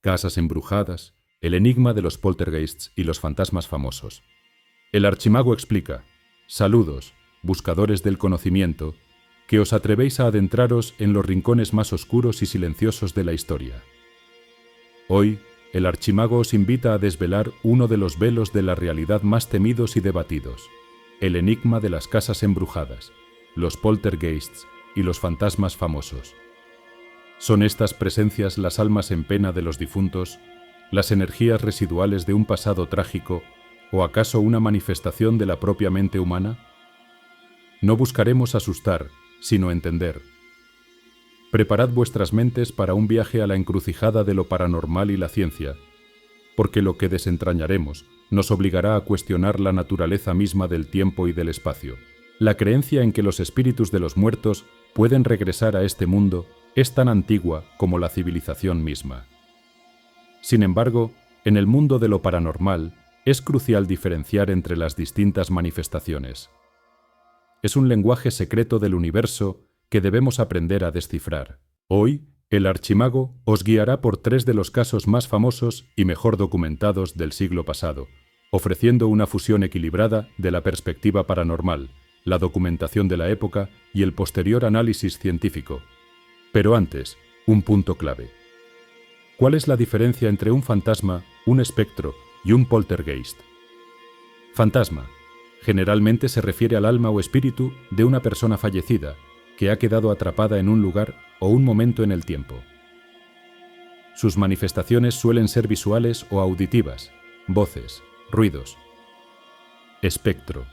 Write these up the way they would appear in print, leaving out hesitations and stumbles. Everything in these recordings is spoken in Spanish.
casas embrujadas, el enigma de los poltergeists y los fantasmas famosos. El archimago explica: saludos, buscadores del conocimiento, que os atrevéis a adentraros en los rincones más oscuros y silenciosos de la historia. Hoy, el archimago os invita a desvelar uno de los velos de la realidad más temidos y debatidos: el enigma de las casas embrujadas, los poltergeists y los fantasmas famosos. ¿Son estas presencias las almas en pena de los difuntos, las energías residuales de un pasado trágico, o acaso una manifestación de la propia mente humana? No buscaremos asustar, sino entender. Preparad vuestras mentes para un viaje a la encrucijada de lo paranormal y la ciencia, porque lo que desentrañaremos nos obligará a cuestionar la naturaleza misma del tiempo y del espacio. La creencia en que los espíritus de los muertos pueden regresar a este mundo es tan antigua como la civilización misma. Sin embargo, en el mundo de lo paranormal es crucial diferenciar entre las distintas manifestaciones. Es un lenguaje secreto del universo que debemos aprender a descifrar. Hoy, el archimago os guiará por 3 de los casos más famosos y mejor documentados del siglo pasado, ofreciendo una fusión equilibrada de la perspectiva paranormal, la documentación de la época y el posterior análisis científico. Pero antes, un punto clave. ¿Cuál es la diferencia entre un fantasma, un espectro y un poltergeist? Fantasma. Generalmente se refiere al alma o espíritu de una persona fallecida, que ha quedado atrapada en un lugar o un momento en el tiempo. Sus manifestaciones suelen ser visuales o auditivas, voces, ruidos. Espectro.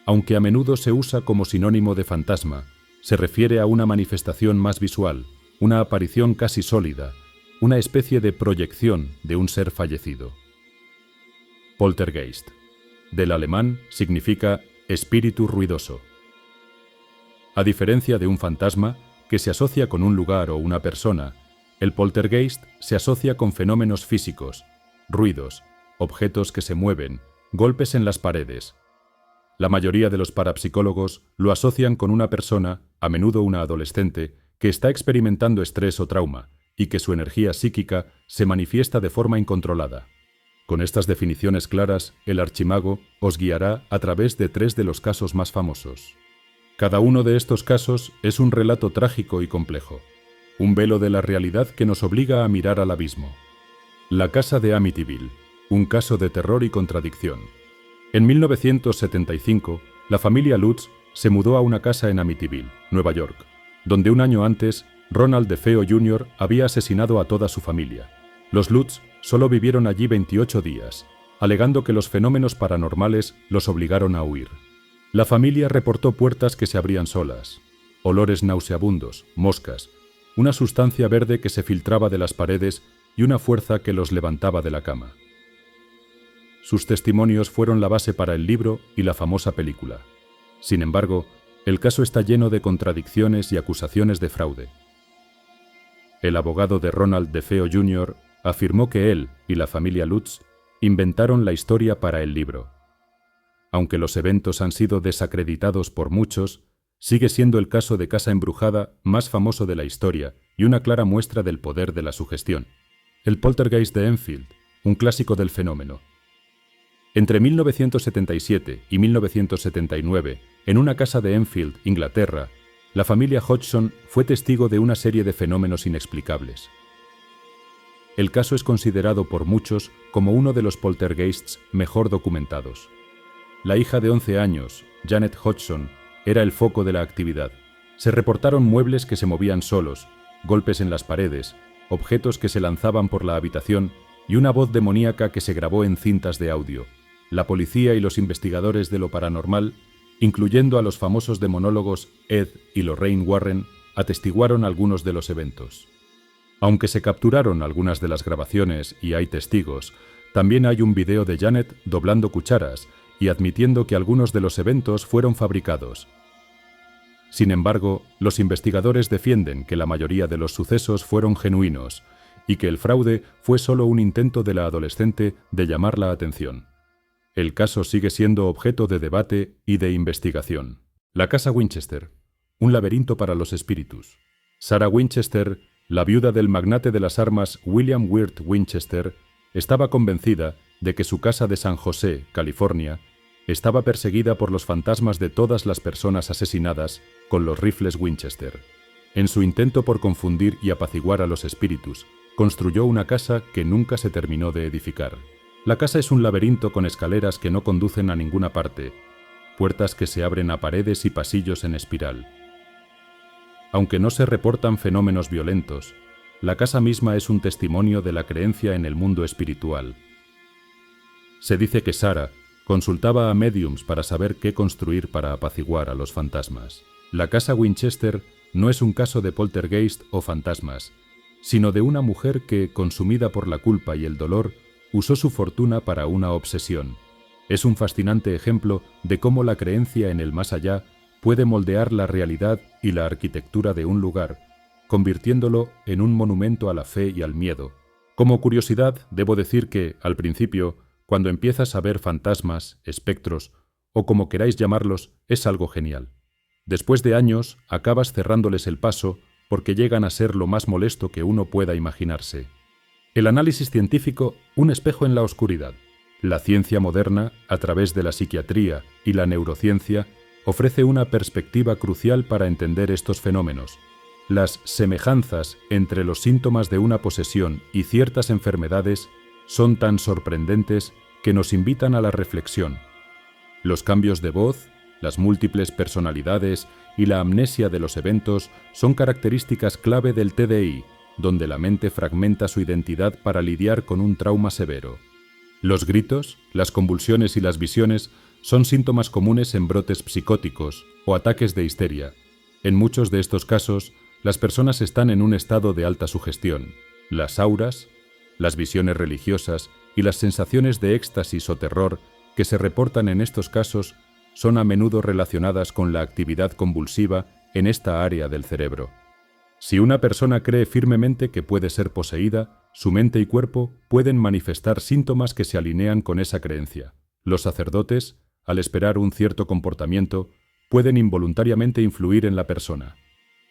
Aunque a menudo se usa como sinónimo de fantasma, se refiere a una manifestación más visual, una aparición casi sólida, una especie de proyección de un ser fallecido. Poltergeist. Del alemán significa espíritu ruidoso. A diferencia de un fantasma, que se asocia con un lugar o una persona, el poltergeist se asocia con fenómenos físicos, ruidos, objetos que se mueven, golpes en las paredes. La mayoría de los parapsicólogos lo asocian con una persona, a menudo una adolescente, que está experimentando estrés o trauma, y que su energía psíquica se manifiesta de forma incontrolada. Con estas definiciones claras, el archimago os guiará a través de 3 de los casos más famosos. Cada uno de estos casos es un relato trágico y complejo, un velo de la realidad que nos obliga a mirar al abismo. La casa de Amityville, un caso de terror y contradicción. En 1975, la familia Lutz se mudó a una casa en Amityville, Nueva York, donde un año antes, Ronald DeFeo Jr. había asesinado a toda su familia. Los Lutz solo vivieron allí 28 días, alegando que los fenómenos paranormales los obligaron a huir. La familia reportó puertas que se abrían solas, olores nauseabundos, moscas, una sustancia verde que se filtraba de las paredes y una fuerza que los levantaba de la cama. Sus testimonios fueron la base para el libro y la famosa película. Sin embargo, el caso está lleno de contradicciones y acusaciones de fraude. El abogado de Ronald DeFeo Jr. afirmó que él y la familia Lutz inventaron la historia para el libro. Aunque los eventos han sido desacreditados por muchos, sigue siendo el caso de casa embrujada más famoso de la historia y una clara muestra del poder de la sugestión. El poltergeist de Enfield, un clásico del fenómeno. Entre 1977 y 1979, en una casa de Enfield, Inglaterra, la familia Hodgson fue testigo de una serie de fenómenos inexplicables. El caso es considerado por muchos como uno de los poltergeists mejor documentados. La hija de 11 años, Janet Hodgson, era el foco de la actividad. Se reportaron muebles que se movían solos, golpes en las paredes, objetos que se lanzaban por la habitación y una voz demoníaca que se grabó en cintas de audio. La policía y los investigadores de lo paranormal, incluyendo a los famosos demonólogos Ed y Lorraine Warren, atestiguaron algunos de los eventos. Aunque se capturaron algunas de las grabaciones y hay testigos, también hay un video de Janet doblando cucharas y admitiendo que algunos de los eventos fueron fabricados. Sin embargo, los investigadores defienden que la mayoría de los sucesos fueron genuinos y que el fraude fue solo un intento de la adolescente de llamar la atención. El caso sigue siendo objeto de debate y de investigación. La casa Winchester, un laberinto para los espíritus. Sarah Winchester la viuda del magnate de las armas William Wirt Winchester estaba convencida de que su casa de San José, California, estaba perseguida por los fantasmas de todas las personas asesinadas con los rifles Winchester. En su intento por confundir y apaciguar a los espíritus, construyó una casa que nunca se terminó de edificar. La casa es un laberinto con escaleras que no conducen a ninguna parte, puertas que se abren a paredes y pasillos en espiral. Aunque no se reportan fenómenos violentos, la casa misma es un testimonio de la creencia en el mundo espiritual. Se dice que Sarah consultaba a médiums para saber qué construir para apaciguar a los fantasmas. La casa Winchester no es un caso de poltergeist o fantasmas, sino de una mujer que, consumida por la culpa y el dolor, usó su fortuna para una obsesión. Es un fascinante ejemplo de cómo la creencia en el más allá puede moldear la realidad y la arquitectura de un lugar, convirtiéndolo en un monumento a la fe y al miedo. Como curiosidad, debo decir que, al principio, cuando empiezas a ver fantasmas, espectros, o como queráis llamarlos, es algo genial. Después de años, acabas cerrándoles el paso porque llegan a ser lo más molesto que uno pueda imaginarse. El análisis científico, un espejo en la oscuridad. La ciencia moderna, a través de la psiquiatría y la neurociencia, ofrece una perspectiva crucial para entender estos fenómenos. Las semejanzas entre los síntomas de una posesión y ciertas enfermedades son tan sorprendentes que nos invitan a la reflexión. Los cambios de voz, las múltiples personalidades y la amnesia de los eventos son características clave del TDI, donde la mente fragmenta su identidad para lidiar con un trauma severo. Los gritos, las convulsiones y las visiones son síntomas comunes en brotes psicóticos o ataques de histeria. En muchos de estos casos, las personas están en un estado de alta sugestión. Las auras, las visiones religiosas y las sensaciones de éxtasis o terror que se reportan en estos casos son a menudo relacionadas con la actividad convulsiva en esta área del cerebro. Si una persona cree firmemente que puede ser poseída, su mente y cuerpo pueden manifestar síntomas que se alinean con esa creencia. Los sacerdotes, al esperar un cierto comportamiento, pueden involuntariamente influir en la persona.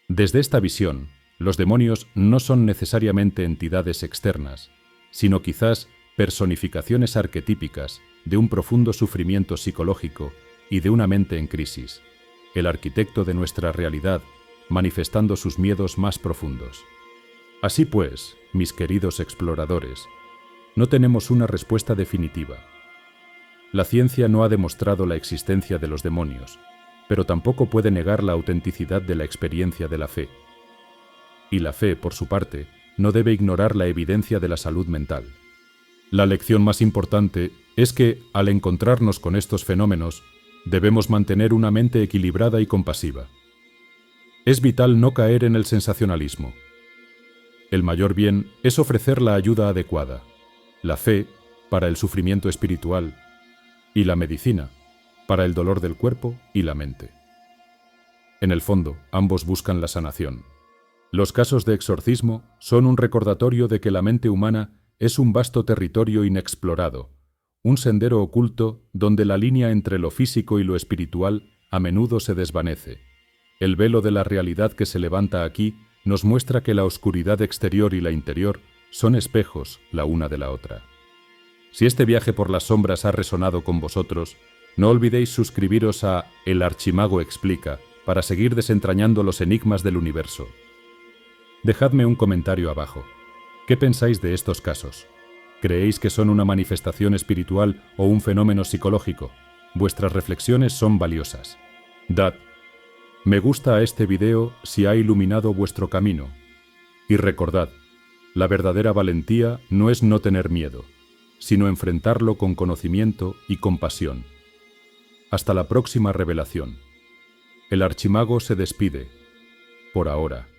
Desde esta visión, los demonios no son necesariamente entidades externas, sino quizás personificaciones arquetípicas de un profundo sufrimiento psicológico y de una mente en crisis, el arquitecto de nuestra realidad, manifestando sus miedos más profundos. Así pues, mis queridos exploradores, no tenemos una respuesta definitiva. La ciencia no ha demostrado la existencia de los demonios, pero tampoco puede negar la autenticidad de la experiencia de la fe. Y la fe, por su parte, no debe ignorar la evidencia de la salud mental. La lección más importante es que, al encontrarnos con estos fenómenos, debemos mantener una mente equilibrada y compasiva. Es vital no caer en el sensacionalismo. El mayor bien es ofrecer la ayuda adecuada, la fe para el sufrimiento espiritual y la medicina para el dolor del cuerpo y la mente. En el fondo, ambos buscan la sanación. Los casos de exorcismo son un recordatorio de que la mente humana es un vasto territorio inexplorado, un sendero oculto donde la línea entre lo físico y lo espiritual a menudo se desvanece. El velo de la realidad que se levanta aquí nos muestra que la oscuridad exterior y la interior son espejos la una de la otra. Si este viaje por las sombras ha resonado con vosotros, no olvidéis suscribiros a El Archimago Explica para seguir desentrañando los enigmas del universo. Dejadme un comentario abajo. ¿Qué pensáis de estos casos? ¿Creéis que son una manifestación espiritual o un fenómeno psicológico? Vuestras reflexiones son valiosas. Dad me gusta a este video si ha iluminado vuestro camino. Y recordad, la verdadera valentía no es no tener miedo, sino enfrentarlo con conocimiento y compasión. Hasta la próxima revelación. El Archimago se despide, por ahora.